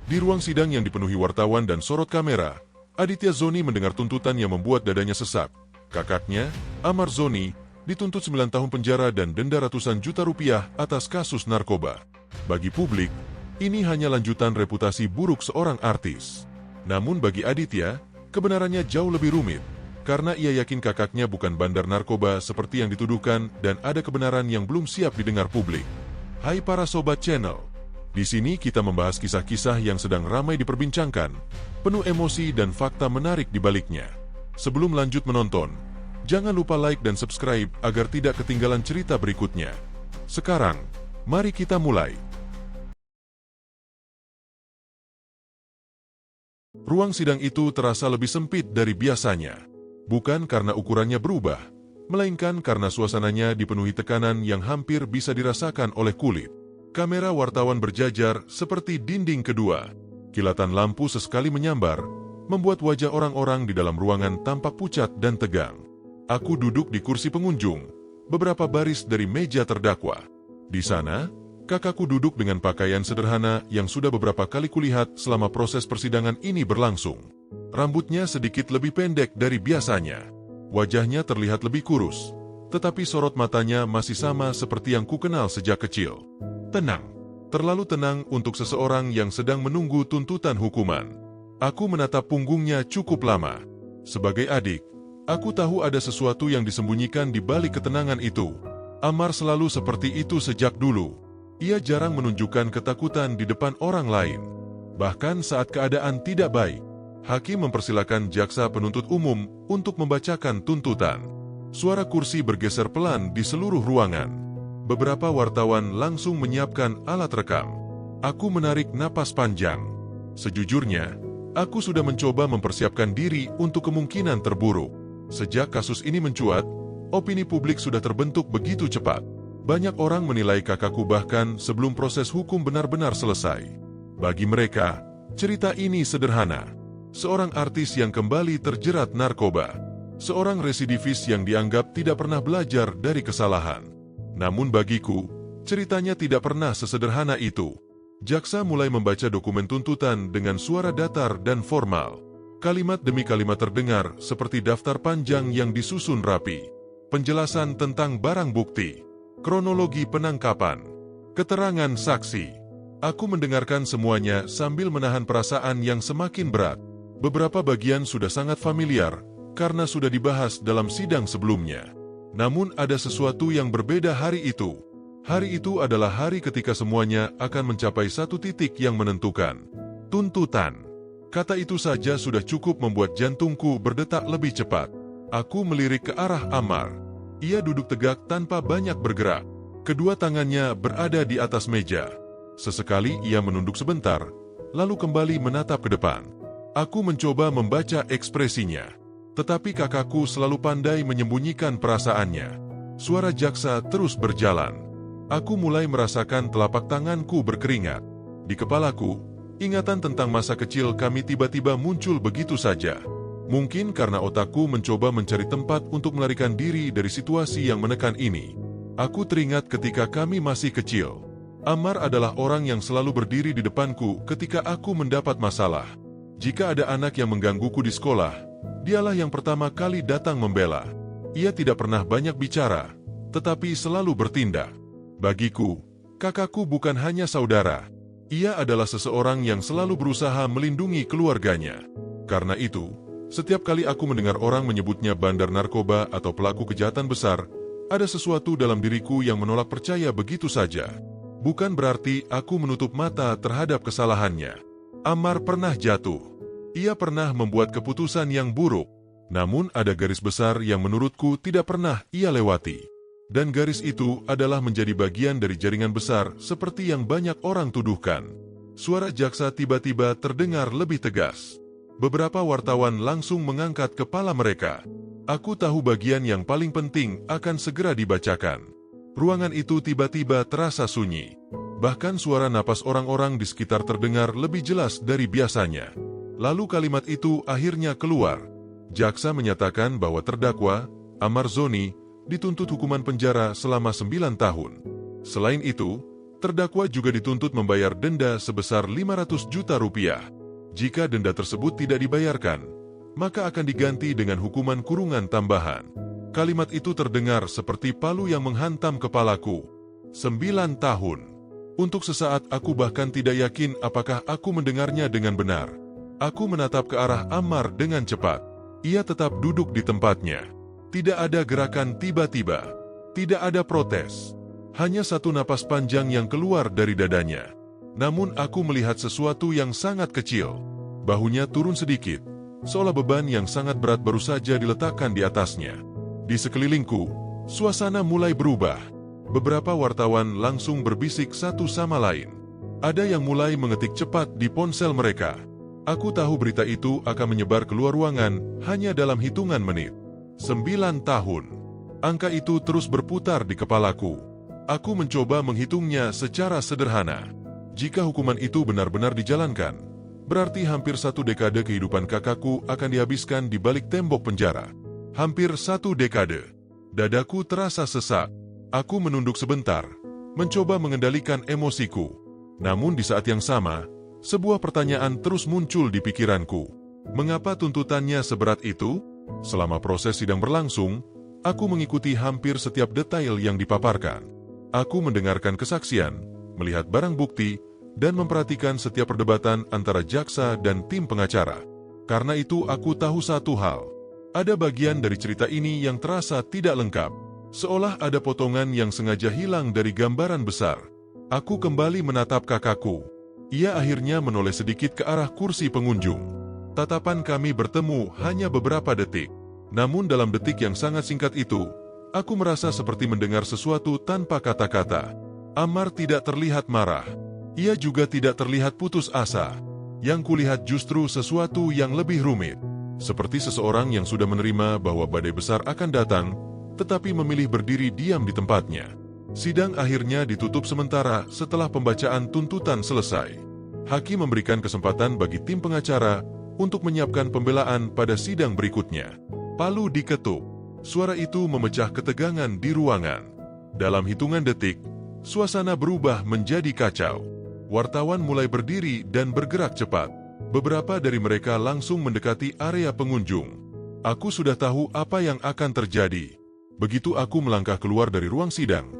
Di ruang sidang yang dipenuhi wartawan dan sorot kamera, Aditya Zoni mendengar tuntutan yang membuat dadanya sesak. Kakaknya, Amar Zoni, dituntut 9 tahun penjara dan denda ratusan juta rupiah atas kasus narkoba. Bagi publik, ini hanya lanjutan reputasi buruk seorang artis. Namun bagi Aditya, kebenarannya jauh lebih rumit, karena ia yakin kakaknya bukan bandar narkoba seperti yang dituduhkan dan ada kebenaran yang belum siap didengar publik. Hai para Sobat Channel, di sini kita membahas kisah-kisah yang sedang ramai diperbincangkan, penuh emosi dan fakta menarik di baliknya. Sebelum lanjut menonton, jangan lupa like dan subscribe agar tidak ketinggalan cerita berikutnya. Sekarang, mari kita mulai. Ruang sidang itu terasa lebih sempit dari biasanya. Bukan karena ukurannya berubah, melainkan karena suasananya dipenuhi tekanan yang hampir bisa dirasakan oleh kulit. Kamera wartawan berjajar seperti dinding kedua. Kilatan lampu sesekali menyambar, membuat wajah orang-orang di dalam ruangan tampak pucat dan tegang. Aku duduk di kursi pengunjung, beberapa baris dari meja terdakwa. Di sana, kakakku duduk dengan pakaian sederhana yang sudah beberapa kali kulihat selama proses persidangan ini berlangsung. Rambutnya sedikit lebih pendek dari biasanya. Wajahnya terlihat lebih kurus, tetapi sorot matanya masih sama seperti yang kukenal sejak kecil. Tenang, terlalu tenang untuk seseorang yang sedang menunggu tuntutan hukuman. Aku menatap punggungnya cukup lama. Sebagai adik, aku tahu ada sesuatu yang disembunyikan di balik ketenangan itu. Amar selalu seperti itu sejak dulu. Ia jarang menunjukkan ketakutan di depan orang lain. Bahkan saat keadaan tidak baik, hakim mempersilakan jaksa penuntut umum untuk membacakan tuntutan. Suara kursi bergeser pelan di seluruh ruangan. Beberapa wartawan langsung menyiapkan alat rekam. Aku menarik napas panjang. Sejujurnya, aku sudah mencoba mempersiapkan diri untuk kemungkinan terburuk. Sejak kasus ini mencuat, opini publik sudah terbentuk begitu cepat. Banyak orang menilai kakakku bahkan sebelum proses hukum benar-benar selesai. Bagi mereka, cerita ini sederhana. Seorang artis yang kembali terjerat narkoba. Seorang residivis yang dianggap tidak pernah belajar dari kesalahan. Namun bagiku, ceritanya tidak pernah sesederhana itu. Jaksa mulai membaca dokumen tuntutan dengan suara datar dan formal. Kalimat demi kalimat terdengar seperti daftar panjang yang disusun rapi. Penjelasan tentang barang bukti, kronologi penangkapan, keterangan saksi. Aku mendengarkan semuanya sambil menahan perasaan yang semakin berat. Beberapa bagian sudah sangat familiar, karena sudah dibahas dalam sidang sebelumnya. Namun ada sesuatu yang berbeda hari itu. Hari itu adalah hari ketika semuanya akan mencapai satu titik yang menentukan. Tuntutan. Kata itu saja sudah cukup membuat jantungku berdetak lebih cepat. Aku melirik ke arah Amar. Ia duduk tegak tanpa banyak bergerak. Kedua tangannya berada di atas meja. Sesekali ia menunduk sebentar, lalu kembali menatap ke depan. Aku mencoba membaca ekspresinya. Tetapi kakakku selalu pandai menyembunyikan perasaannya. Suara jaksa terus berjalan. Aku mulai merasakan telapak tanganku berkeringat. Di kepalaku, ingatan tentang masa kecil kami tiba-tiba muncul begitu saja. Mungkin karena otakku mencoba mencari tempat untuk melarikan diri dari situasi yang menekan ini. Aku teringat ketika kami masih kecil. Amar adalah orang yang selalu berdiri di depanku ketika aku mendapat masalah. Jika ada anak yang menggangguku di sekolah, dialah yang pertama kali datang membela. Ia tidak pernah banyak bicara, tetapi selalu bertindak. Bagiku, kakakku bukan hanya saudara. Ia adalah seseorang yang selalu berusaha melindungi keluarganya. Karena itu, setiap kali aku mendengar orang menyebutnya bandar narkoba atau pelaku kejahatan besar, ada sesuatu dalam diriku yang menolak percaya begitu saja. Bukan berarti aku menutup mata terhadap kesalahannya. Amar pernah jatuh. Ia pernah membuat keputusan yang buruk, namun ada garis besar yang menurutku tidak pernah ia lewati. Dan garis itu adalah menjadi bagian dari jaringan besar seperti yang banyak orang tuduhkan. Suara jaksa tiba-tiba terdengar lebih tegas. Beberapa wartawan langsung mengangkat kepala mereka. Aku tahu bagian yang paling penting akan segera dibacakan. Ruangan itu tiba-tiba terasa sunyi. Bahkan suara napas orang-orang di sekitar terdengar lebih jelas dari biasanya. Lalu kalimat itu akhirnya keluar. Jaksa menyatakan bahwa terdakwa, Amar Zoni, dituntut hukuman penjara selama 9 tahun. Selain itu, Terdakwa juga dituntut membayar denda sebesar 500 juta rupiah. Jika denda tersebut tidak dibayarkan, maka akan diganti dengan hukuman kurungan tambahan. Kalimat itu terdengar seperti palu yang menghantam kepalaku. 9 tahun. Untuk sesaat aku bahkan tidak yakin apakah aku mendengarnya dengan benar. Aku menatap ke arah Ammar dengan cepat. Ia tetap duduk di tempatnya. Tidak ada gerakan tiba-tiba. Tidak ada protes. Hanya satu napas panjang yang keluar dari dadanya. Namun aku melihat sesuatu yang sangat kecil. Bahunya turun sedikit, seolah beban yang sangat berat baru saja diletakkan di atasnya. Di sekelilingku, suasana mulai berubah. Beberapa wartawan langsung berbisik satu sama lain. Ada yang mulai mengetik cepat di ponsel mereka. Aku tahu berita itu akan menyebar keluar ruangan hanya dalam hitungan menit. 9 tahun. Angka itu terus berputar di kepalaku. Aku mencoba menghitungnya secara sederhana. Jika hukuman itu benar-benar dijalankan, berarti hampir 1 dekade kehidupan kakakku akan dihabiskan di balik tembok penjara. Hampir 1 dekade. Dadaku terasa sesak. Aku menunduk sebentar, mencoba mengendalikan emosiku. Namun di saat yang sama, sebuah pertanyaan terus muncul di pikiranku. Mengapa tuntutannya seberat itu? Selama proses sidang berlangsung, aku mengikuti hampir setiap detail yang dipaparkan. Aku mendengarkan kesaksian, melihat barang bukti, dan memperhatikan setiap perdebatan antara jaksa dan tim pengacara. Karena itu aku tahu satu hal. Ada bagian dari cerita ini yang terasa tidak lengkap. Seolah ada potongan yang sengaja hilang dari gambaran besar. Aku kembali menatap kakakku. Ia akhirnya menoleh sedikit ke arah kursi pengunjung. Tatapan kami bertemu hanya beberapa detik. Namun dalam detik yang sangat singkat itu, aku merasa seperti mendengar sesuatu tanpa kata-kata. Ammar tidak terlihat marah. Ia juga tidak terlihat putus asa. Yang kulihat justru sesuatu yang lebih rumit. Seperti seseorang yang sudah menerima bahwa badai besar akan datang, tetapi memilih berdiri diam di tempatnya. Sidang akhirnya ditutup sementara setelah pembacaan tuntutan selesai. Hakim memberikan kesempatan bagi tim pengacara untuk menyiapkan pembelaan pada sidang berikutnya. Palu diketuk. Suara itu memecah ketegangan di ruangan. Dalam hitungan detik, suasana berubah menjadi kacau. Wartawan mulai berdiri dan bergerak cepat. Beberapa dari mereka langsung mendekati area pengunjung. Aku sudah tahu apa yang akan terjadi. Begitu aku melangkah keluar dari ruang sidang,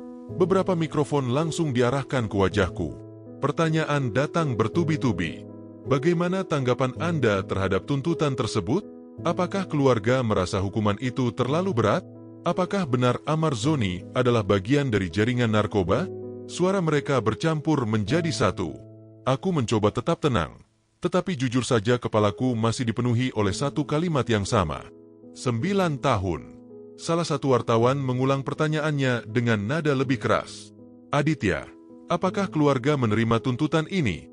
beberapa mikrofon langsung diarahkan ke wajahku. Pertanyaan datang bertubi-tubi. Bagaimana tanggapan Anda terhadap tuntutan tersebut? Apakah keluarga merasa hukuman itu terlalu berat? Apakah benar Ammar Zoni adalah bagian dari jaringan narkoba? Suara mereka bercampur menjadi satu. Aku mencoba tetap tenang, tetapi jujur saja kepalaku masih dipenuhi oleh satu kalimat yang sama. 9 tahun. Salah satu wartawan mengulang pertanyaannya dengan nada lebih keras. Aditya, apakah keluarga menerima tuntutan ini?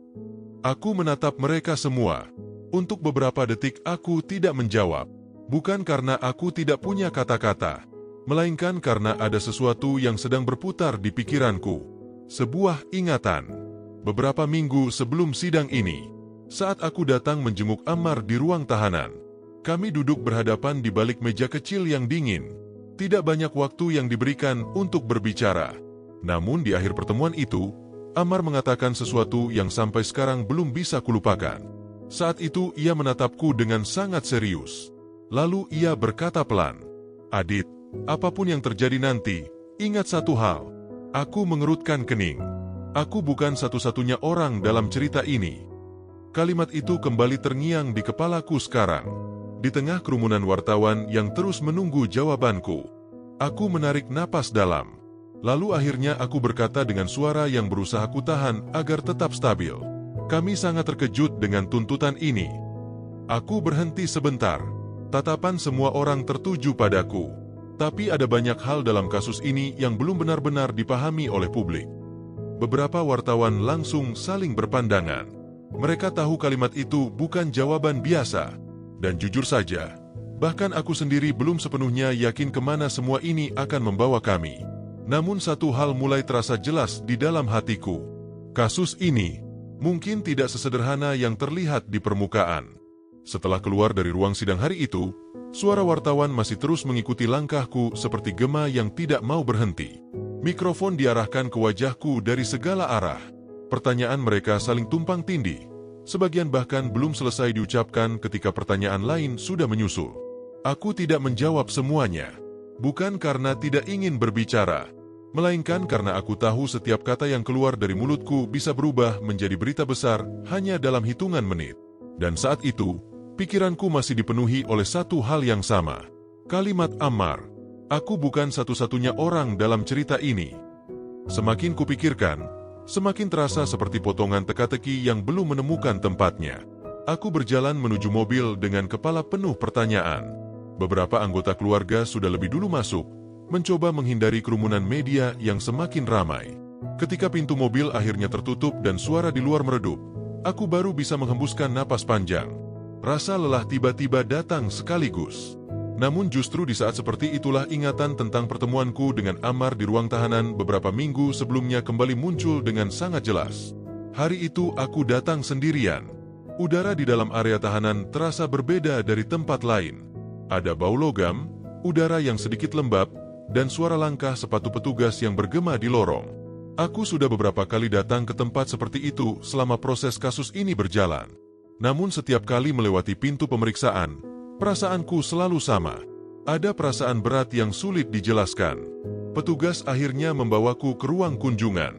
Aku menatap mereka semua. Untuk beberapa detik aku tidak menjawab. Bukan karena aku tidak punya kata-kata, melainkan karena ada sesuatu yang sedang berputar di pikiranku. Sebuah ingatan. Beberapa minggu sebelum sidang ini, saat aku datang menjenguk Ammar di ruang tahanan, kami duduk berhadapan di balik meja kecil yang dingin. Tidak banyak waktu yang diberikan untuk berbicara. Namun di akhir pertemuan itu, Ammar mengatakan sesuatu yang sampai sekarang belum bisa kulupakan. Saat itu ia menatapku dengan sangat serius. Lalu ia berkata pelan, "Adit, apapun yang terjadi nanti, ingat satu hal." Aku mengerutkan kening. Aku bukan satu-satunya orang dalam cerita ini. Kalimat itu kembali terngiang di kepalaku sekarang. Di tengah kerumunan wartawan yang terus menunggu jawabanku, aku menarik napas dalam. Lalu akhirnya aku berkata dengan suara yang berusaha kutahan agar tetap stabil. Kami sangat terkejut dengan tuntutan ini. Aku berhenti sebentar. Tatapan semua orang tertuju padaku. Tapi ada banyak hal dalam kasus ini yang belum benar-benar dipahami oleh publik. Beberapa wartawan langsung saling berpandangan. Mereka tahu kalimat itu bukan jawaban biasa. Dan jujur saja, bahkan aku sendiri belum sepenuhnya yakin kemana semua ini akan membawa kami. Namun satu hal mulai terasa jelas di dalam hatiku. Kasus ini mungkin tidak sesederhana yang terlihat di permukaan. Setelah keluar dari ruang sidang hari itu, suara wartawan masih terus mengikuti langkahku seperti gema yang tidak mau berhenti. Mikrofon diarahkan ke wajahku dari segala arah. Pertanyaan mereka saling tumpang tindih. Sebagian bahkan belum selesai diucapkan ketika pertanyaan lain sudah menyusul. Aku tidak menjawab semuanya. Bukan karena tidak ingin berbicara, melainkan karena aku tahu setiap kata yang keluar dari mulutku bisa berubah menjadi berita besar hanya dalam hitungan menit. Dan saat itu, pikiranku masih dipenuhi oleh satu hal yang sama. Kalimat Ammar. Aku bukan satu-satunya orang dalam cerita ini. Semakin kupikirkan, semakin terasa seperti potongan teka-teki yang belum menemukan tempatnya. Aku berjalan menuju mobil dengan kepala penuh pertanyaan. Beberapa anggota keluarga sudah lebih dulu masuk, mencoba menghindari kerumunan media yang semakin ramai. Ketika pintu mobil akhirnya tertutup dan suara di luar meredup, aku baru bisa menghembuskan napas panjang. Rasa lelah tiba-tiba datang sekaligus. Namun justru di saat seperti itulah ingatan tentang pertemuanku dengan Ammar di ruang tahanan beberapa minggu sebelumnya kembali muncul dengan sangat jelas. Hari itu aku datang sendirian. Udara di dalam area tahanan terasa berbeda dari tempat lain. Ada bau logam, udara yang sedikit lembab, dan suara langkah sepatu petugas yang bergema di lorong. Aku sudah beberapa kali datang ke tempat seperti itu selama proses kasus ini berjalan. Namun setiap kali melewati pintu pemeriksaan, perasaanku selalu sama. Ada perasaan berat yang sulit dijelaskan. Petugas akhirnya membawaku ke ruang kunjungan.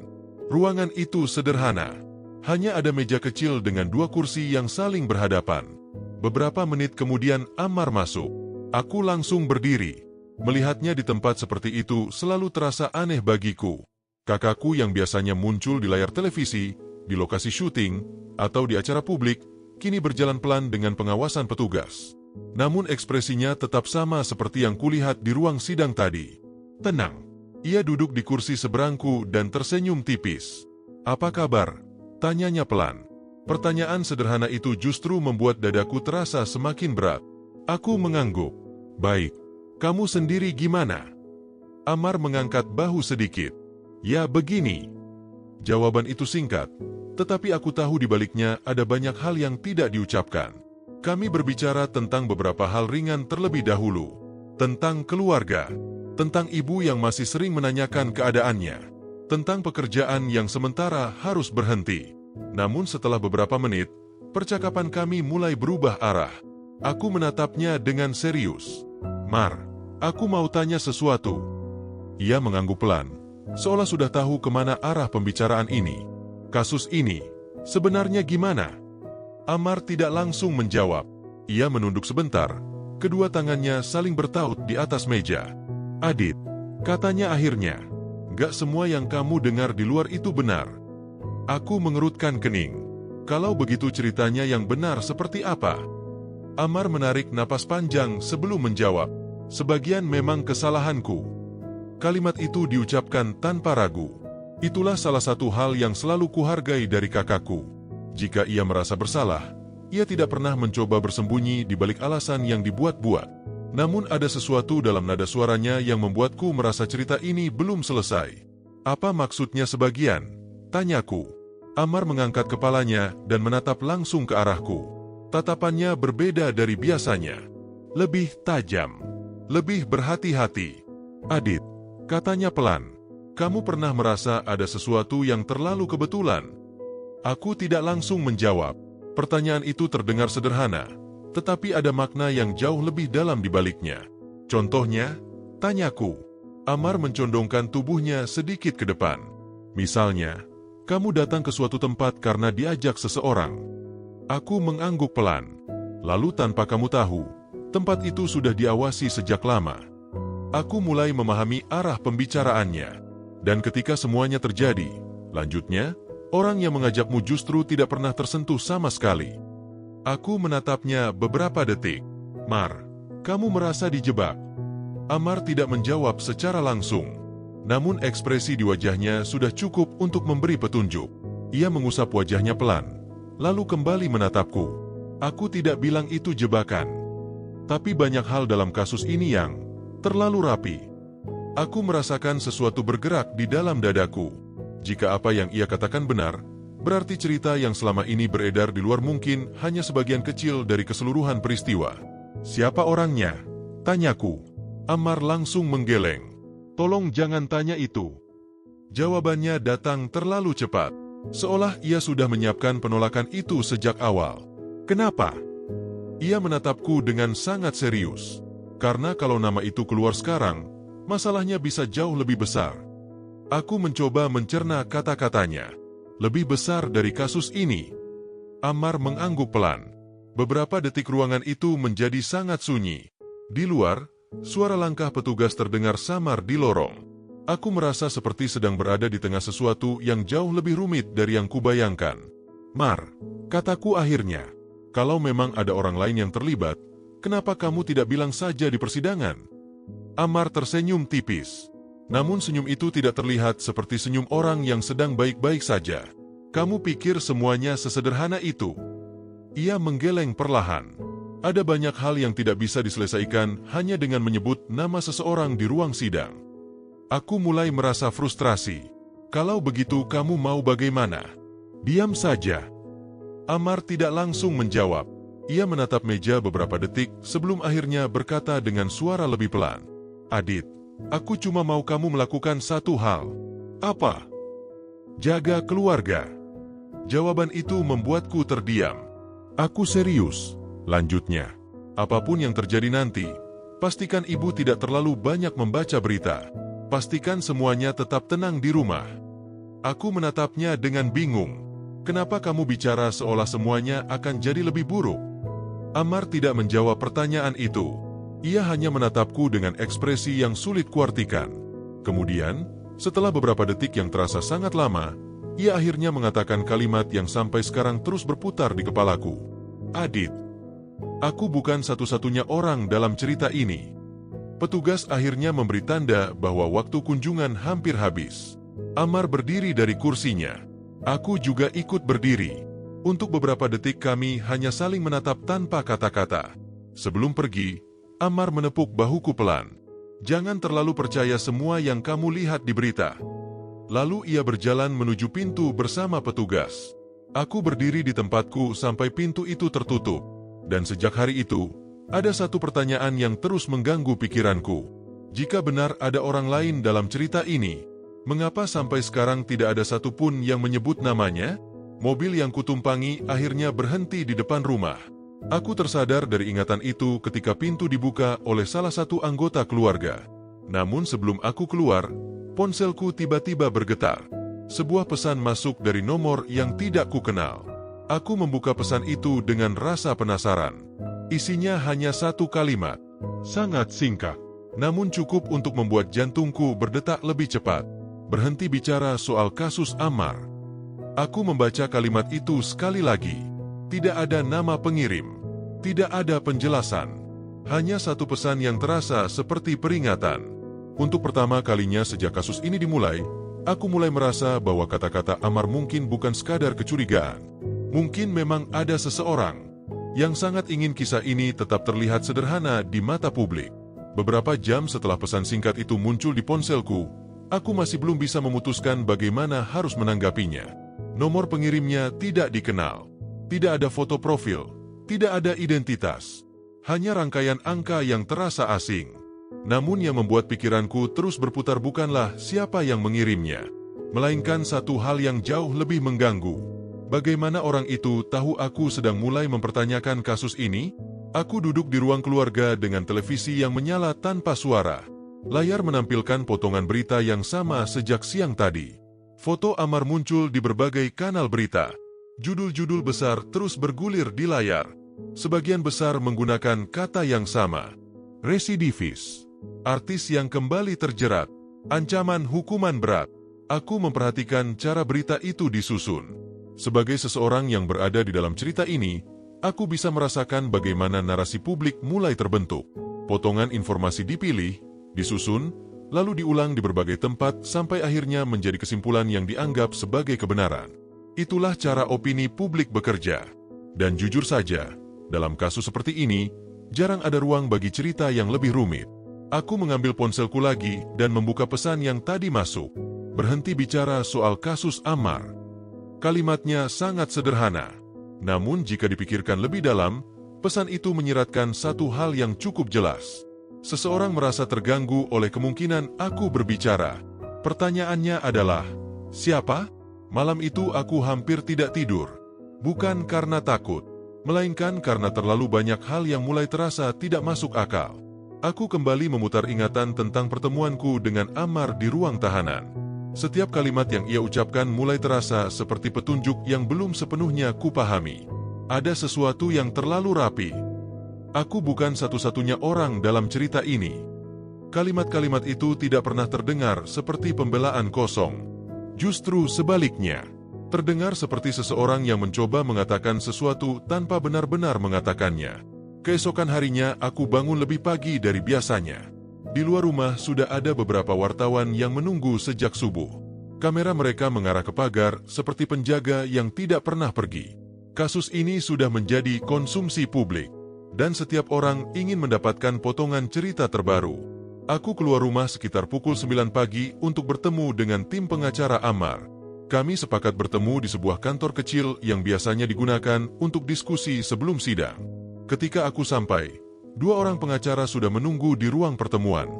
Ruangan itu sederhana. Hanya ada meja kecil dengan 2 kursi yang saling berhadapan. Beberapa menit kemudian Ammar masuk. Aku langsung berdiri. Melihatnya di tempat seperti itu selalu terasa aneh bagiku. Kakakku yang biasanya muncul di layar televisi, di lokasi syuting, atau di acara publik, kini berjalan pelan dengan pengawasan petugas. Namun ekspresinya tetap sama seperti yang kulihat di ruang sidang tadi. Tenang. Ia duduk di kursi seberangku dan tersenyum tipis. "Apa kabar?" tanyanya pelan. Pertanyaan sederhana itu justru membuat dadaku terasa semakin berat. Aku mengangguk. "Baik. Kamu sendiri gimana?" Ammar mengangkat bahu sedikit. "Ya begini." Jawaban itu singkat, tetapi aku tahu di baliknya ada banyak hal yang tidak diucapkan. Kami berbicara tentang beberapa hal ringan terlebih dahulu. Tentang keluarga. Tentang ibu yang masih sering menanyakan keadaannya. Tentang pekerjaan yang sementara harus berhenti. Namun setelah beberapa menit, percakapan kami mulai berubah arah. Aku menatapnya dengan serius. "Mar, aku mau tanya sesuatu." Ia mengangguk pelan, seolah sudah tahu kemana arah pembicaraan ini. "Kasus ini, sebenarnya gimana?" Ammar tidak langsung menjawab. Ia menunduk sebentar. Kedua tangannya saling bertaut di atas meja. "Adit," katanya akhirnya, "gak semua yang kamu dengar di luar itu benar." Aku mengerutkan kening. Kalau begitu ceritanya yang benar seperti apa? Ammar menarik napas panjang sebelum menjawab. "Sebagian memang kesalahanku." Kalimat itu diucapkan tanpa ragu. Itulah salah satu hal yang selalu kuhargai dari kakakku. Jika ia merasa bersalah, ia tidak pernah mencoba bersembunyi di balik alasan yang dibuat-buat. Namun ada sesuatu dalam nada suaranya yang membuatku merasa cerita ini belum selesai. "Apa maksudnya sebagian?" tanyaku. Ammar mengangkat kepalanya dan menatap langsung ke arahku. Tatapannya berbeda dari biasanya. Lebih tajam. Lebih berhati-hati. "Adit," katanya pelan, "kamu pernah merasa ada sesuatu yang terlalu kebetulan?" Aku tidak langsung menjawab. Pertanyaan itu terdengar sederhana, tetapi ada makna yang jauh lebih dalam di baliknya. "Contohnya?" tanyaku. Ammar mencondongkan tubuhnya sedikit ke depan. "Misalnya, kamu datang ke suatu tempat karena diajak seseorang." Aku mengangguk pelan. "Lalu tanpa kamu tahu, tempat itu sudah diawasi sejak lama." Aku mulai memahami arah pembicaraannya. "Dan ketika semuanya terjadi," lanjutnya, "orang yang mengajakmu justru tidak pernah tersentuh sama sekali." Aku menatapnya beberapa detik. "Mar, kamu merasa dijebak?" Ammar tidak menjawab secara langsung. Namun ekspresi di wajahnya sudah cukup untuk memberi petunjuk. Ia mengusap wajahnya pelan, lalu kembali menatapku. "Aku tidak bilang itu jebakan. Tapi banyak hal dalam kasus ini yang terlalu rapi." Aku merasakan sesuatu bergerak di dalam dadaku. Jika apa yang ia katakan benar, berarti cerita yang selama ini beredar di luar mungkin hanya sebagian kecil dari keseluruhan peristiwa. "Siapa orangnya?" tanyaku. Ammar langsung menggeleng. "Tolong jangan tanya itu." Jawabannya datang terlalu cepat, seolah ia sudah menyiapkan penolakan itu sejak awal. Kenapa? Ia menatapku dengan sangat serius. Karena kalau nama itu keluar sekarang, masalahnya bisa jauh lebih besar. Aku mencoba mencerna kata-katanya. Lebih besar dari kasus ini. Ammar mengangguk pelan. Beberapa detik ruangan itu menjadi sangat sunyi. Di luar, suara langkah petugas terdengar samar di lorong. Aku merasa seperti sedang berada di tengah sesuatu yang jauh lebih rumit dari yang kubayangkan. Mar, kataku akhirnya, kalau memang ada orang lain yang terlibat, kenapa kamu tidak bilang saja di persidangan? Ammar tersenyum tipis. Namun senyum itu tidak terlihat seperti senyum orang yang sedang baik-baik saja. Kamu pikir semuanya sesederhana itu? Ia menggeleng perlahan. Ada banyak hal yang tidak bisa diselesaikan hanya dengan menyebut nama seseorang di ruang sidang. Aku mulai merasa frustrasi. Kalau begitu kamu mau bagaimana? Diam saja. Ammar tidak langsung menjawab. Ia menatap meja beberapa detik sebelum akhirnya berkata dengan suara lebih pelan. Adit, aku cuma mau kamu melakukan satu hal. Apa? Jaga keluarga. Jawaban itu membuatku terdiam. Aku serius, lanjutnya. Apapun yang terjadi nanti, pastikan ibu tidak terlalu banyak membaca berita. Pastikan semuanya tetap tenang di rumah. Aku menatapnya dengan bingung. Kenapa kamu bicara seolah semuanya akan jadi lebih buruk? Ammar tidak menjawab pertanyaan itu. Ia hanya menatapku dengan ekspresi yang sulit kuartikan. Kemudian, setelah beberapa detik yang terasa sangat lama, ia akhirnya mengatakan kalimat yang sampai sekarang terus berputar di kepalaku. Adit, aku bukan satu-satunya orang dalam cerita ini. Petugas akhirnya memberi tanda bahwa waktu kunjungan hampir habis. Ammar berdiri dari kursinya. Aku juga ikut berdiri. Untuk beberapa detik kami hanya saling menatap tanpa kata-kata. Sebelum pergi, Ammar menepuk bahuku pelan. Jangan terlalu percaya semua yang kamu lihat di berita. Lalu ia berjalan menuju pintu bersama petugas. Aku berdiri di tempatku sampai pintu itu tertutup. Dan sejak hari itu, ada satu pertanyaan yang terus mengganggu pikiranku. Jika benar ada orang lain dalam cerita ini, mengapa sampai sekarang tidak ada satupun yang menyebut namanya? Mobil yang kutumpangi akhirnya berhenti di depan rumah. Aku tersadar dari ingatan itu ketika pintu dibuka oleh salah satu anggota keluarga. Namun sebelum aku keluar, ponselku tiba-tiba bergetar. Sebuah pesan masuk dari nomor yang tidak kukenal. Aku membuka pesan itu dengan rasa penasaran. Isinya hanya satu kalimat. Sangat singkat, namun cukup untuk membuat jantungku berdetak lebih cepat. Berhenti bicara soal kasus Ammar. Aku membaca kalimat itu sekali lagi. Tidak ada nama pengirim. Tidak ada penjelasan. Hanya satu pesan yang terasa seperti peringatan. Untuk pertama kalinya sejak kasus ini dimulai, aku mulai merasa bahwa kata-kata Ammar mungkin bukan sekadar kecurigaan. Mungkin memang ada seseorang yang sangat ingin kisah ini tetap terlihat sederhana di mata publik. Beberapa jam setelah pesan singkat itu muncul di ponselku, aku masih belum bisa memutuskan bagaimana harus menanggapinya. Nomor pengirimnya tidak dikenal. Tidak ada foto profil. Tidak ada identitas. Hanya rangkaian angka yang terasa asing. Namun yang membuat pikiranku terus berputar bukanlah siapa yang mengirimnya, melainkan satu hal yang jauh lebih mengganggu. Bagaimana orang itu tahu aku sedang mulai mempertanyakan kasus ini? Aku duduk di ruang keluarga dengan televisi yang menyala tanpa suara. Layar menampilkan potongan berita yang sama sejak siang tadi. Foto Ammar muncul di berbagai kanal berita. Judul-judul besar terus bergulir di layar. Sebagian besar menggunakan kata yang sama. Residivis. Artis yang kembali terjerat. Ancaman hukuman berat. Aku memperhatikan cara berita itu disusun. Sebagai seseorang yang berada di dalam cerita ini, aku bisa merasakan bagaimana narasi publik mulai terbentuk. Potongan informasi dipilih, disusun, lalu diulang di berbagai tempat sampai akhirnya menjadi kesimpulan yang dianggap sebagai kebenaran. Itulah cara opini publik bekerja. Dan jujur saja, dalam kasus seperti ini, jarang ada ruang bagi cerita yang lebih rumit. Aku mengambil ponselku lagi dan membuka pesan yang tadi masuk. Berhenti bicara soal kasus Ammar. Kalimatnya sangat sederhana. Namun jika dipikirkan lebih dalam, pesan itu menyiratkan satu hal yang cukup jelas. Seseorang merasa terganggu oleh kemungkinan aku berbicara. Pertanyaannya adalah, siapa? Malam itu aku hampir tidak tidur. Bukan karena takut, melainkan karena terlalu banyak hal yang mulai terasa tidak masuk akal. Aku kembali memutar ingatan tentang pertemuanku dengan Ammar di ruang tahanan. Setiap kalimat yang ia ucapkan mulai terasa seperti petunjuk yang belum sepenuhnya kupahami. Ada sesuatu yang terlalu rapi. Aku bukan satu-satunya orang dalam cerita ini. Kalimat-kalimat itu tidak pernah terdengar seperti pembelaan kosong. Justru sebaliknya, terdengar seperti seseorang yang mencoba mengatakan sesuatu tanpa benar-benar mengatakannya. Keesokan harinya, aku bangun lebih pagi dari biasanya. Di luar rumah sudah ada beberapa wartawan yang menunggu sejak subuh. Kamera mereka mengarah ke pagar seperti penjaga yang tidak pernah pergi. Kasus ini sudah menjadi konsumsi publik, dan setiap orang ingin mendapatkan potongan cerita terbaru. Aku keluar rumah sekitar pukul 9 pagi untuk bertemu dengan tim pengacara Ammar. Kami sepakat bertemu di sebuah kantor kecil yang biasanya digunakan untuk diskusi sebelum sidang. Ketika aku sampai, dua orang pengacara sudah menunggu di ruang pertemuan.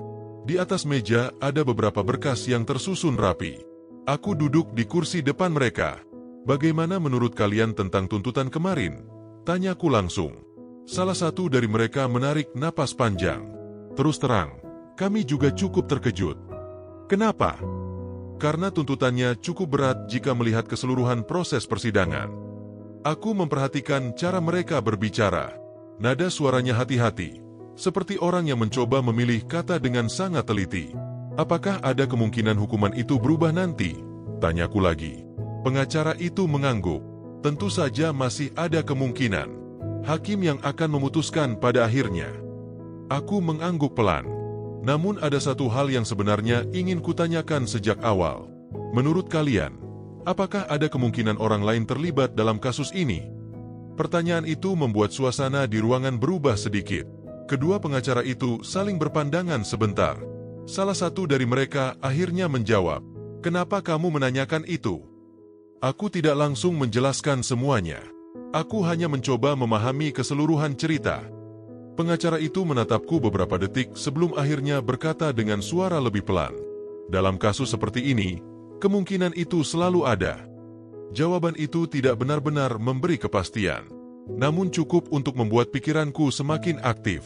Di atas meja ada beberapa berkas yang tersusun rapi. Aku duduk di kursi depan mereka. "Bagaimana menurut kalian tentang tuntutan kemarin?" tanyaku langsung. Salah satu dari mereka menarik napas panjang. "Terus terang, kami juga cukup terkejut." "Kenapa?" "Karena tuntutannya cukup berat jika melihat keseluruhan proses persidangan." Aku memperhatikan cara mereka berbicara. Nada suaranya hati-hati, seperti orang yang mencoba memilih kata dengan sangat teliti. "Apakah ada kemungkinan hukuman itu berubah nanti?" tanyaku lagi. Pengacara itu mengangguk. "Tentu saja masih ada kemungkinan. Hakim yang akan memutuskan pada akhirnya." Aku mengangguk pelan. Namun ada satu hal yang sebenarnya ingin kutanyakan sejak awal. Menurut kalian, apakah ada kemungkinan orang lain terlibat dalam kasus ini? Pertanyaan itu membuat suasana di ruangan berubah sedikit. Kedua pengacara itu saling berpandangan sebentar. Salah satu dari mereka akhirnya menjawab, "Kenapa kamu menanyakan itu?" Aku tidak langsung menjelaskan semuanya. Aku hanya mencoba memahami keseluruhan cerita. Pengacara itu menatapku beberapa detik sebelum akhirnya berkata dengan suara lebih pelan, "Dalam kasus seperti ini, kemungkinan itu selalu ada." Jawaban itu tidak benar-benar memberi kepastian, namun cukup untuk membuat pikiranku semakin aktif.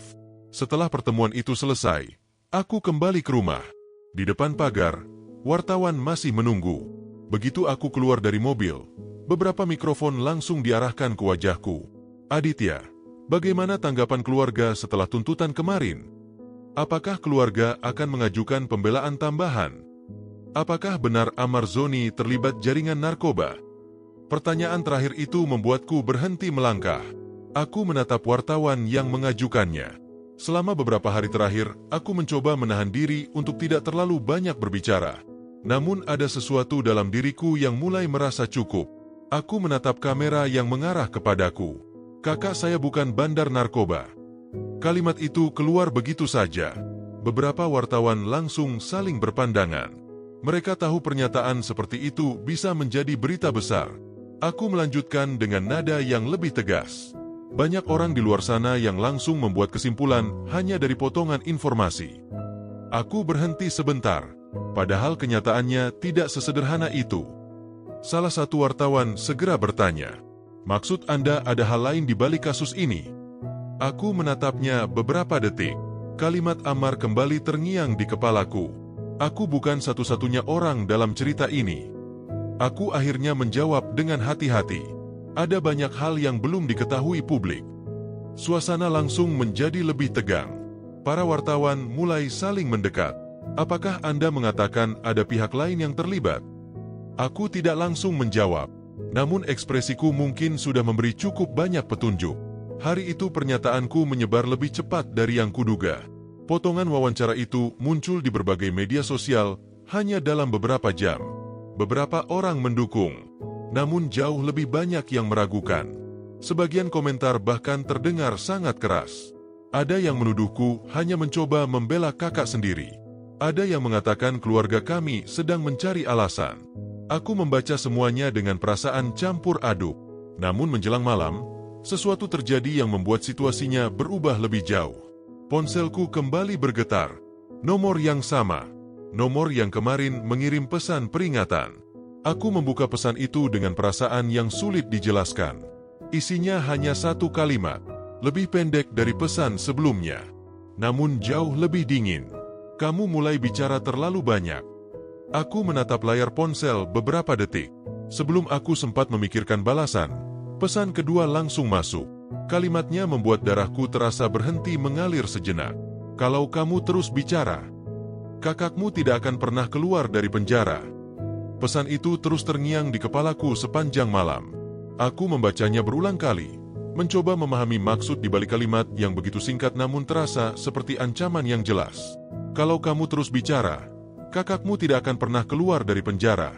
Setelah pertemuan itu selesai, aku kembali ke rumah. Di depan pagar, wartawan masih menunggu. Begitu aku keluar dari mobil, beberapa mikrofon langsung diarahkan ke wajahku. "Aditya, bagaimana tanggapan keluarga setelah tuntutan kemarin? Apakah keluarga akan mengajukan pembelaan tambahan? Apakah benar Ammar Zoni terlibat jaringan narkoba?" Pertanyaan terakhir itu membuatku berhenti melangkah. Aku menatap wartawan yang mengajukannya. Selama beberapa hari terakhir, aku mencoba menahan diri untuk tidak terlalu banyak berbicara. Namun ada sesuatu dalam diriku yang mulai merasa cukup. Aku menatap kamera yang mengarah kepadaku. "Kakak saya bukan bandar narkoba." Kalimat itu keluar begitu saja. Beberapa wartawan langsung saling berpandangan. Mereka tahu pernyataan seperti itu bisa menjadi berita besar. Aku melanjutkan dengan nada yang lebih tegas. Banyak orang di luar sana yang langsung membuat kesimpulan hanya dari potongan informasi. Aku berhenti sebentar, padahal kenyataannya tidak sesederhana itu. Salah satu wartawan segera bertanya, "Maksud Anda ada hal lain di balik kasus ini?" Aku menatapnya beberapa detik. Kalimat Ammar kembali terngiang di kepalaku. Aku bukan satu-satunya orang dalam cerita ini. Aku akhirnya menjawab dengan hati-hati. Ada banyak hal yang belum diketahui publik. Suasana langsung menjadi lebih tegang. Para wartawan mulai saling mendekat. "Apakah Anda mengatakan ada pihak lain yang terlibat?" Aku tidak langsung menjawab. Namun ekspresiku mungkin sudah memberi cukup banyak petunjuk. Hari itu pernyataanku menyebar lebih cepat dari yang kuduga. Potongan wawancara itu muncul di berbagai media sosial hanya dalam beberapa jam. Beberapa orang mendukung, namun jauh lebih banyak yang meragukan. Sebagian komentar bahkan terdengar sangat keras. Ada yang menuduhku hanya mencoba membela kakak sendiri. Ada yang mengatakan keluarga kami sedang mencari alasan. Aku membaca semuanya dengan perasaan campur aduk. Namun menjelang malam, sesuatu terjadi yang membuat situasinya berubah lebih jauh. Ponselku kembali bergetar. Nomor yang sama. Nomor yang kemarin mengirim pesan peringatan. Aku membuka pesan itu dengan perasaan yang sulit dijelaskan. Isinya hanya satu kalimat, lebih pendek dari pesan sebelumnya, namun jauh lebih dingin. Kamu mulai bicara terlalu banyak. Aku menatap layar ponsel beberapa detik. Sebelum aku sempat memikirkan balasan, pesan kedua langsung masuk. Kalimatnya membuat darahku terasa berhenti mengalir sejenak. Kalau kamu terus bicara, kakakmu tidak akan pernah keluar dari penjara. Pesan itu terus terngiang di kepalaku sepanjang malam. Aku membacanya berulang kali, mencoba memahami maksud di balik kalimat yang begitu singkat namun terasa seperti ancaman yang jelas. Kalau kamu terus bicara, kakakmu tidak akan pernah keluar dari penjara.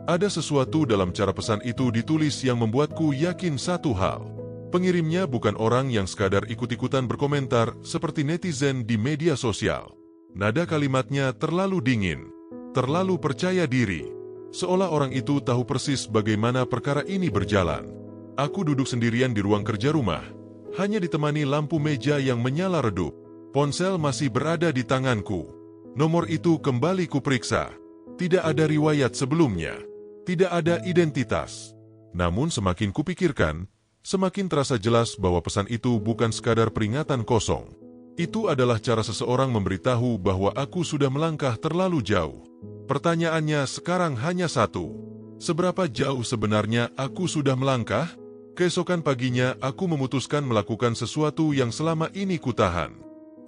Ada sesuatu dalam cara pesan itu ditulis yang membuatku yakin satu hal. Pengirimnya bukan orang yang sekadar ikut-ikutan berkomentar seperti netizen di media sosial. Nada kalimatnya terlalu dingin, terlalu percaya diri, seolah orang itu tahu persis bagaimana perkara ini berjalan. Aku duduk sendirian di ruang kerja rumah, hanya ditemani lampu meja yang menyala redup. Ponsel masih berada di tanganku. Nomor itu kembali kuperiksa. Tidak ada riwayat sebelumnya. Tidak ada identitas. Namun semakin kupikirkan, semakin terasa jelas bahwa pesan itu bukan sekadar peringatan kosong. Itu adalah cara seseorang memberitahu bahwa aku sudah melangkah terlalu jauh. Pertanyaannya sekarang hanya satu. Seberapa jauh sebenarnya aku sudah melangkah? Keesokan paginya aku memutuskan melakukan sesuatu yang selama ini kutahan.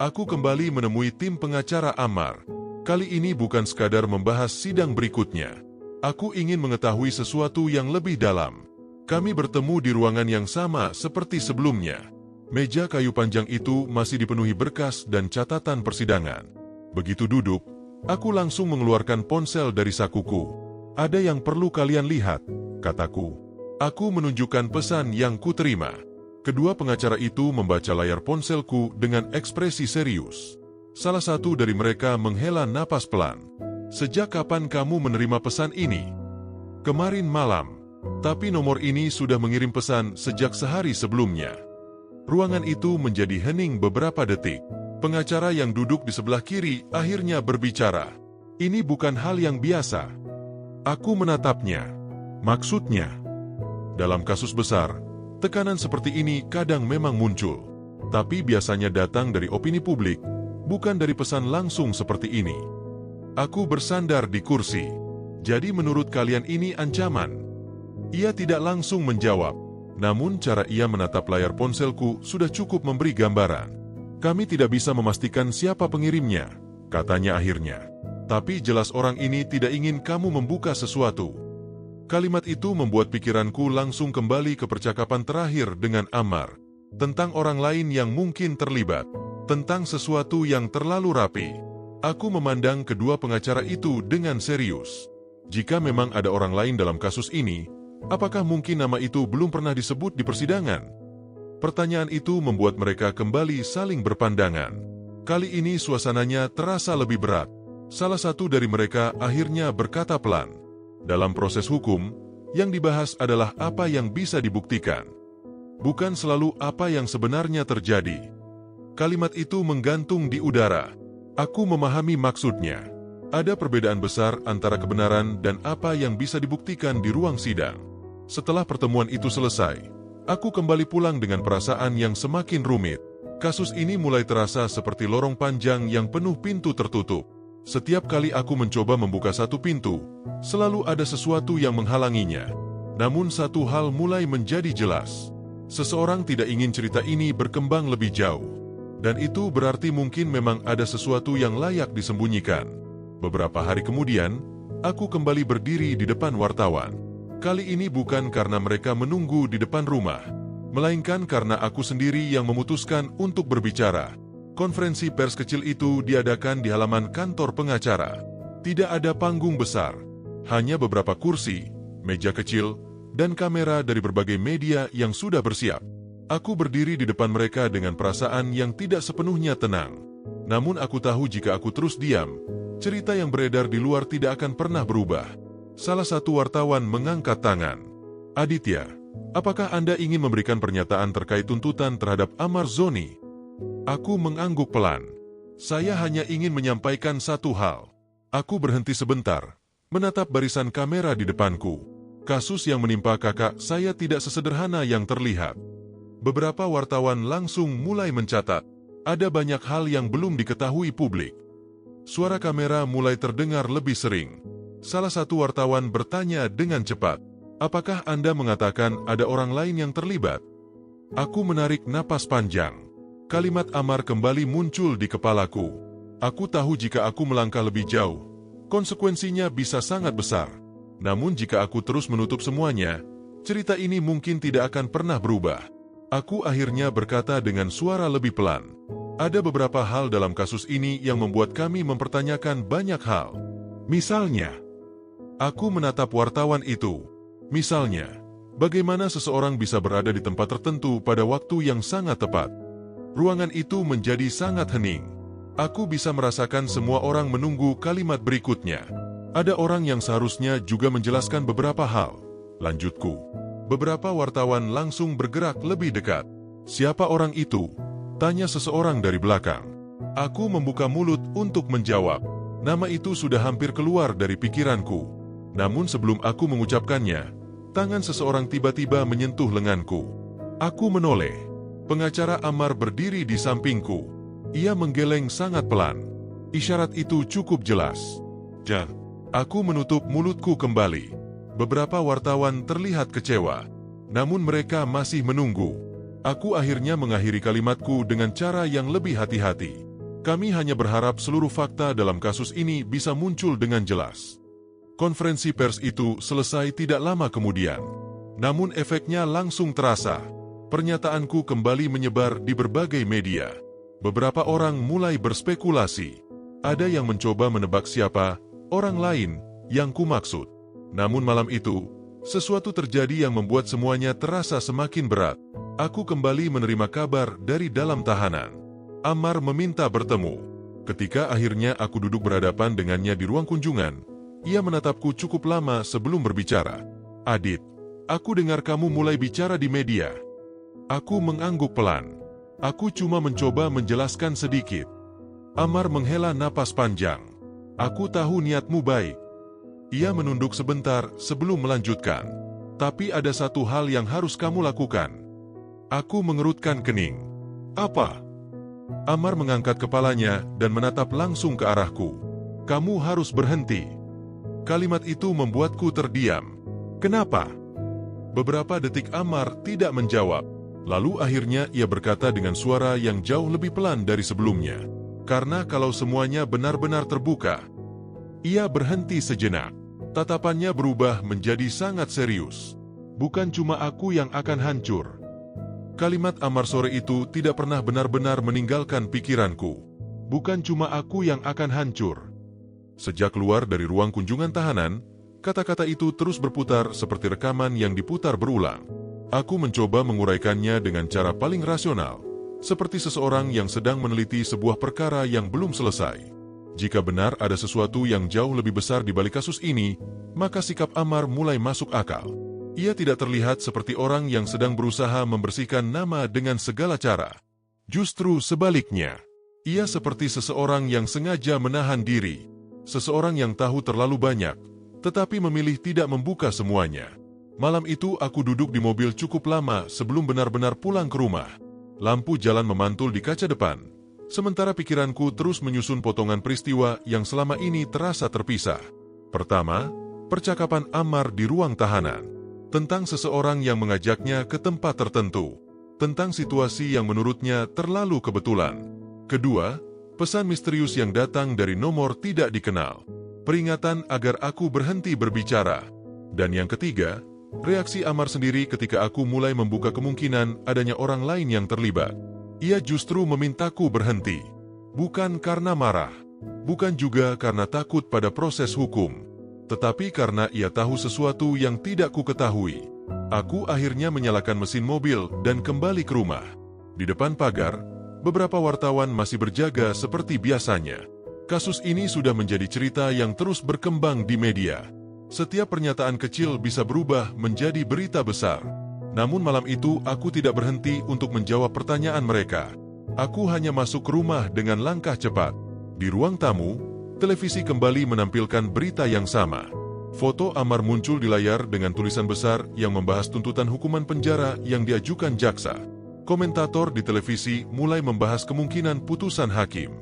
Aku kembali menemui tim pengacara Ammar. Kali ini bukan sekadar membahas sidang berikutnya. Aku ingin mengetahui sesuatu yang lebih dalam. Kami bertemu di ruangan yang sama seperti sebelumnya. Meja kayu panjang itu masih dipenuhi berkas dan catatan persidangan. Begitu duduk, aku langsung mengeluarkan ponsel dari sakuku. Ada yang perlu kalian lihat, kataku. Aku menunjukkan pesan yang kuterima. Kedua pengacara itu membaca layar ponselku dengan ekspresi serius. Salah satu dari mereka menghela napas pelan. Sejak kapan kamu menerima pesan ini? Kemarin malam. Tapi nomor ini sudah mengirim pesan sejak sehari sebelumnya. Ruangan itu menjadi hening beberapa detik. Pengacara yang duduk di sebelah kiri akhirnya berbicara. Ini bukan hal yang biasa. Aku menatapnya. Maksudnya, dalam kasus besar, tekanan seperti ini kadang memang muncul, tapi biasanya datang dari opini publik, bukan dari pesan langsung seperti ini. Aku bersandar di kursi. Jadi menurut kalian ini ancaman? Ia tidak langsung menjawab, namun cara ia menatap layar ponselku sudah cukup memberi gambaran. Kami tidak bisa memastikan siapa pengirimnya, katanya akhirnya. Tapi jelas orang ini tidak ingin kamu membuka sesuatu. Kalimat itu membuat pikiranku langsung kembali ke percakapan terakhir dengan Ammar. Tentang orang lain yang mungkin terlibat. Tentang sesuatu yang terlalu rapi. Aku memandang kedua pengacara itu dengan serius. Jika memang ada orang lain dalam kasus ini, apakah mungkin nama itu belum pernah disebut di persidangan? Pertanyaan itu membuat mereka kembali saling berpandangan. Kali ini suasananya terasa lebih berat. Salah satu dari mereka akhirnya berkata pelan. Dalam proses hukum, yang dibahas adalah apa yang bisa dibuktikan. Bukan selalu apa yang sebenarnya terjadi. Kalimat itu menggantung di udara. Aku memahami maksudnya. Ada perbedaan besar antara kebenaran dan apa yang bisa dibuktikan di ruang sidang. Setelah pertemuan itu selesai, aku kembali pulang dengan perasaan yang semakin rumit. Kasus ini mulai terasa seperti lorong panjang yang penuh pintu tertutup. Setiap kali aku mencoba membuka satu pintu, selalu ada sesuatu yang menghalanginya. Namun satu hal mulai menjadi jelas. Seseorang tidak ingin cerita ini berkembang lebih jauh. Dan itu berarti mungkin memang ada sesuatu yang layak disembunyikan. Beberapa hari kemudian, aku kembali berdiri di depan wartawan. Kali ini bukan karena mereka menunggu di depan rumah, melainkan karena aku sendiri yang memutuskan untuk berbicara. Konferensi pers kecil itu diadakan di halaman kantor pengacara. Tidak ada panggung besar, hanya beberapa kursi, meja kecil, dan kamera dari berbagai media yang sudah bersiap. Aku berdiri di depan mereka dengan perasaan yang tidak sepenuhnya tenang. Namun aku tahu jika aku terus diam, cerita yang beredar di luar tidak akan pernah berubah. Salah satu wartawan mengangkat tangan. Aditya, apakah Anda ingin memberikan pernyataan terkait tuntutan terhadap Ammar Zoni? Aku mengangguk pelan. Saya hanya ingin menyampaikan satu hal. Aku berhenti sebentar, menatap barisan kamera di depanku. Kasus yang menimpa kakak saya tidak sesederhana yang terlihat. Beberapa wartawan langsung mulai mencatat. Ada banyak hal yang belum diketahui publik. Suara kamera mulai terdengar lebih sering. Salah satu wartawan bertanya dengan cepat, "Apakah Anda mengatakan ada orang lain yang terlibat?" Aku menarik napas panjang. Kalimat Amar kembali muncul di kepalaku. Aku tahu jika aku melangkah lebih jauh, konsekuensinya bisa sangat besar. Namun jika aku terus menutup semuanya, cerita ini mungkin tidak akan pernah berubah. Aku akhirnya berkata dengan suara lebih pelan. Ada beberapa hal dalam kasus ini yang membuat kami mempertanyakan banyak hal. Misalnya, aku menatap wartawan itu. Misalnya, bagaimana seseorang bisa berada di tempat tertentu pada waktu yang sangat tepat. Ruangan itu menjadi sangat hening. Aku bisa merasakan semua orang menunggu kalimat berikutnya. Ada orang yang seharusnya juga menjelaskan beberapa hal. Lanjutku. Beberapa wartawan langsung bergerak lebih dekat. "Siapa orang itu?" tanya seseorang dari belakang. Aku membuka mulut untuk menjawab. Nama itu sudah hampir keluar dari pikiranku. Namun sebelum aku mengucapkannya, tangan seseorang tiba-tiba menyentuh lenganku. Aku menoleh. Pengacara Amar berdiri di sampingku. Ia menggeleng sangat pelan. Isyarat itu cukup jelas. Aku menutup mulutku kembali. Beberapa wartawan terlihat kecewa. Namun mereka masih menunggu. Aku akhirnya mengakhiri kalimatku dengan cara yang lebih hati-hati. Kami hanya berharap seluruh fakta dalam kasus ini bisa muncul dengan jelas. Konferensi pers itu selesai tidak lama kemudian. Namun efeknya langsung terasa. Pernyataanku kembali menyebar di berbagai media. Beberapa orang mulai berspekulasi. Ada yang mencoba menebak siapa orang lain yang kumaksud. Namun malam itu, sesuatu terjadi yang membuat semuanya terasa semakin berat. Aku kembali menerima kabar dari dalam tahanan. Amar meminta bertemu. Ketika akhirnya aku duduk berhadapan dengannya di ruang kunjungan, ia menatapku cukup lama sebelum berbicara. "Adit, aku dengar kamu mulai bicara di media." Aku mengangguk pelan. Aku cuma mencoba menjelaskan sedikit. Amar menghela napas panjang. "Aku tahu niatmu baik." Ia menunduk sebentar sebelum melanjutkan. "Tapi ada satu hal yang harus kamu lakukan." Aku mengerutkan kening. "Apa?" Amar mengangkat kepalanya dan menatap langsung ke arahku. "Kamu harus berhenti." Kalimat itu membuatku terdiam. "Kenapa?" Beberapa detik Amar tidak menjawab. Lalu akhirnya ia berkata dengan suara yang jauh lebih pelan dari sebelumnya. "Karena kalau semuanya benar-benar terbuka." Ia berhenti sejenak. Tatapannya berubah menjadi sangat serius. "Bukan cuma aku yang akan hancur." Kalimat Amar sore itu tidak pernah benar-benar meninggalkan pikiranku. "Bukan cuma aku yang akan hancur." Sejak keluar dari ruang kunjungan tahanan, kata-kata itu terus berputar seperti rekaman yang diputar berulang. Aku mencoba menguraikannya dengan cara paling rasional, seperti seseorang yang sedang meneliti sebuah perkara yang belum selesai. Jika benar ada sesuatu yang jauh lebih besar di balik kasus ini, maka sikap Amar mulai masuk akal. Ia tidak terlihat seperti orang yang sedang berusaha membersihkan nama dengan segala cara. Justru sebaliknya, ia seperti seseorang yang sengaja menahan diri. Seseorang yang tahu terlalu banyak, tetapi memilih tidak membuka semuanya. Malam itu aku duduk di mobil cukup lama sebelum benar-benar pulang ke rumah. Lampu jalan memantul di kaca depan, sementara pikiranku terus menyusun potongan peristiwa yang selama ini terasa terpisah. Pertama, percakapan Amar di ruang tahanan. Tentang seseorang yang mengajaknya ke tempat tertentu. Tentang situasi yang menurutnya terlalu kebetulan. Kedua, pesan misterius yang datang dari nomor tidak dikenal. Peringatan agar aku berhenti berbicara. Dan yang ketiga, reaksi Amar sendiri ketika aku mulai membuka kemungkinan adanya orang lain yang terlibat. Ia justru memintaku berhenti. Bukan karena marah. Bukan juga karena takut pada proses hukum. Tetapi karena ia tahu sesuatu yang tidak ku ketahui. Aku akhirnya menyalakan mesin mobil dan kembali ke rumah. Di depan pagar, beberapa wartawan masih berjaga seperti biasanya. Kasus ini sudah menjadi cerita yang terus berkembang di media. Setiap pernyataan kecil bisa berubah menjadi berita besar. Namun malam itu aku tidak berhenti untuk menjawab pertanyaan mereka. Aku hanya masuk ke rumah dengan langkah cepat. Di ruang tamu, televisi kembali menampilkan berita yang sama. Foto Ammar muncul di layar dengan tulisan besar yang membahas tuntutan hukuman penjara yang diajukan jaksa. Komentator di televisi mulai membahas kemungkinan putusan hakim.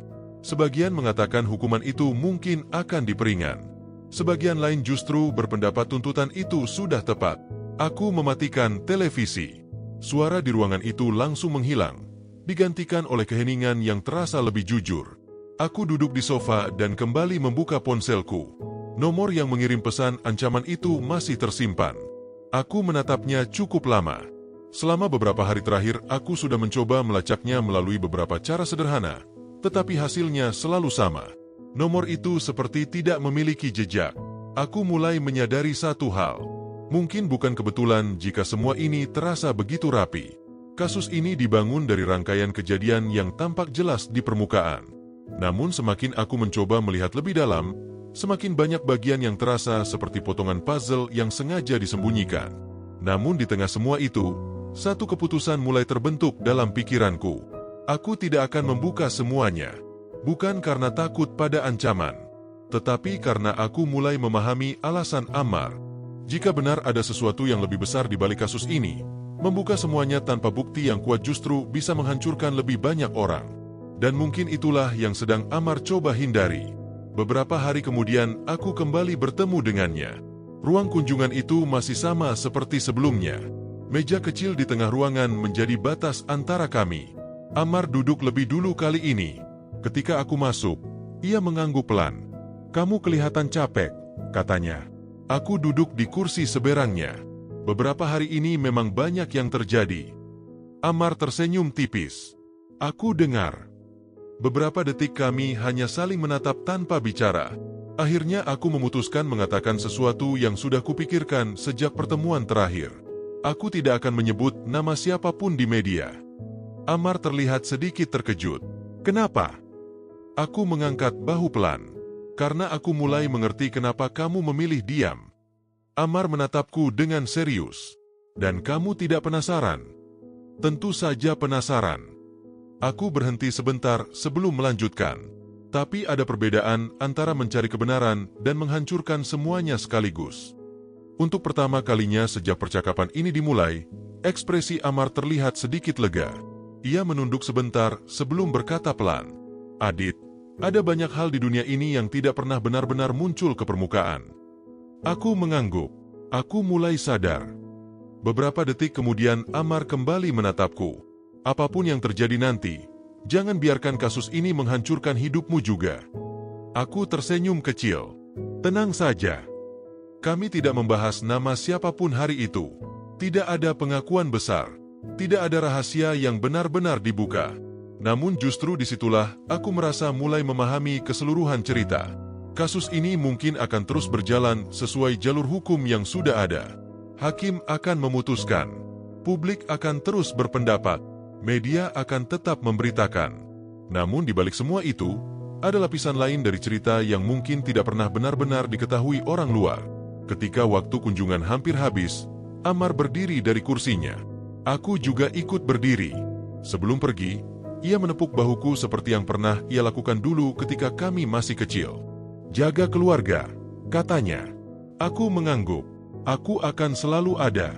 Sebagian mengatakan hukuman itu mungkin akan diperingan. Sebagian lain justru berpendapat tuntutan itu sudah tepat. Aku mematikan televisi. Suara di ruangan itu langsung menghilang, digantikan oleh keheningan yang terasa lebih jujur. Aku duduk di sofa dan kembali membuka ponselku. Nomor yang mengirim pesan ancaman itu masih tersimpan. Aku menatapnya cukup lama. Selama beberapa hari terakhir, aku sudah mencoba melacaknya melalui beberapa cara sederhana, tetapi hasilnya selalu sama. Nomor itu seperti tidak memiliki jejak. Aku mulai menyadari satu hal. Mungkin bukan kebetulan jika semua ini terasa begitu rapi. Kasus ini dibangun dari rangkaian kejadian yang tampak jelas di permukaan. Namun semakin aku mencoba melihat lebih dalam, semakin banyak bagian yang terasa seperti potongan puzzle yang sengaja disembunyikan. Namun di tengah semua itu, satu keputusan mulai terbentuk dalam pikiranku. Aku tidak akan membuka semuanya. Bukan karena takut pada ancaman, tetapi karena aku mulai memahami alasan Ammar. Jika benar ada sesuatu yang lebih besar di balik kasus ini, membuka semuanya tanpa bukti yang kuat justru bisa menghancurkan lebih banyak orang. Dan mungkin itulah yang sedang Ammar coba hindari. Beberapa hari kemudian, aku kembali bertemu dengannya. Ruang kunjungan itu masih sama seperti sebelumnya. Meja kecil di tengah ruangan menjadi batas antara kami. Ammar duduk lebih dulu kali ini. Ketika aku masuk, ia mengangguk pelan. "Kamu kelihatan capek," katanya. Aku duduk di kursi seberangnya. Beberapa hari ini memang banyak yang terjadi. Ammar tersenyum tipis. Aku dengar. Beberapa detik kami hanya saling menatap tanpa bicara. Akhirnya aku memutuskan mengatakan sesuatu yang sudah kupikirkan sejak pertemuan terakhir. Aku tidak akan menyebut nama siapapun di media. Ammar terlihat sedikit terkejut. "Kenapa?" Aku mengangkat bahu pelan. "Karena aku mulai mengerti kenapa kamu memilih diam." Ammar menatapku dengan serius. "Dan kamu tidak penasaran?" "Tentu saja penasaran." Aku berhenti sebentar sebelum melanjutkan. Tapi ada perbedaan antara mencari kebenaran dan menghancurkan semuanya sekaligus. Untuk pertama kalinya sejak percakapan ini dimulai, ekspresi Ammar terlihat sedikit lega. Ia menunduk sebentar sebelum berkata pelan, "Adit, ada banyak hal di dunia ini yang tidak pernah benar-benar muncul ke permukaan." Aku mengangguk. Aku mulai sadar. Beberapa detik kemudian Ammar kembali menatapku. "Apapun yang terjadi nanti, jangan biarkan kasus ini menghancurkan hidupmu juga." Aku tersenyum kecil. "Tenang saja. Kami tidak membahas nama siapapun hari itu. Tidak ada pengakuan besar. Tidak ada rahasia yang benar-benar dibuka. Namun justru disitulah aku merasa mulai memahami keseluruhan cerita. Kasus ini mungkin akan terus berjalan sesuai jalur hukum yang sudah ada. Hakim akan memutuskan. Publik akan terus berpendapat. Media akan tetap memberitakan. Namun di balik semua itu, ada lapisan lain dari cerita yang mungkin tidak pernah benar-benar diketahui orang luar. Ketika waktu kunjungan hampir habis, Ammar berdiri dari kursinya. Aku juga ikut berdiri. Sebelum pergi, ia menepuk bahuku seperti yang pernah ia lakukan dulu ketika kami masih kecil. "Jaga keluarga," katanya. Aku mengangguk. "Aku akan selalu ada."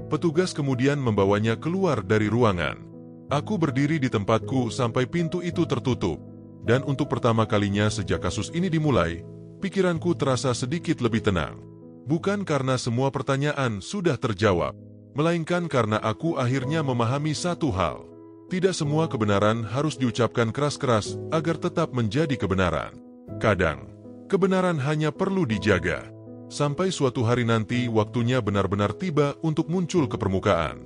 Petugas kemudian membawanya keluar dari ruangan. Aku berdiri di tempatku sampai pintu itu tertutup. Dan untuk pertama kalinya sejak kasus ini dimulai, pikiranku terasa sedikit lebih tenang. Bukan karena semua pertanyaan sudah terjawab, melainkan karena aku akhirnya memahami satu hal. Tidak semua kebenaran harus diucapkan keras-keras agar tetap menjadi kebenaran. Kadang, kebenaran hanya perlu dijaga. Sampai suatu hari nanti waktunya benar-benar tiba untuk muncul ke permukaan.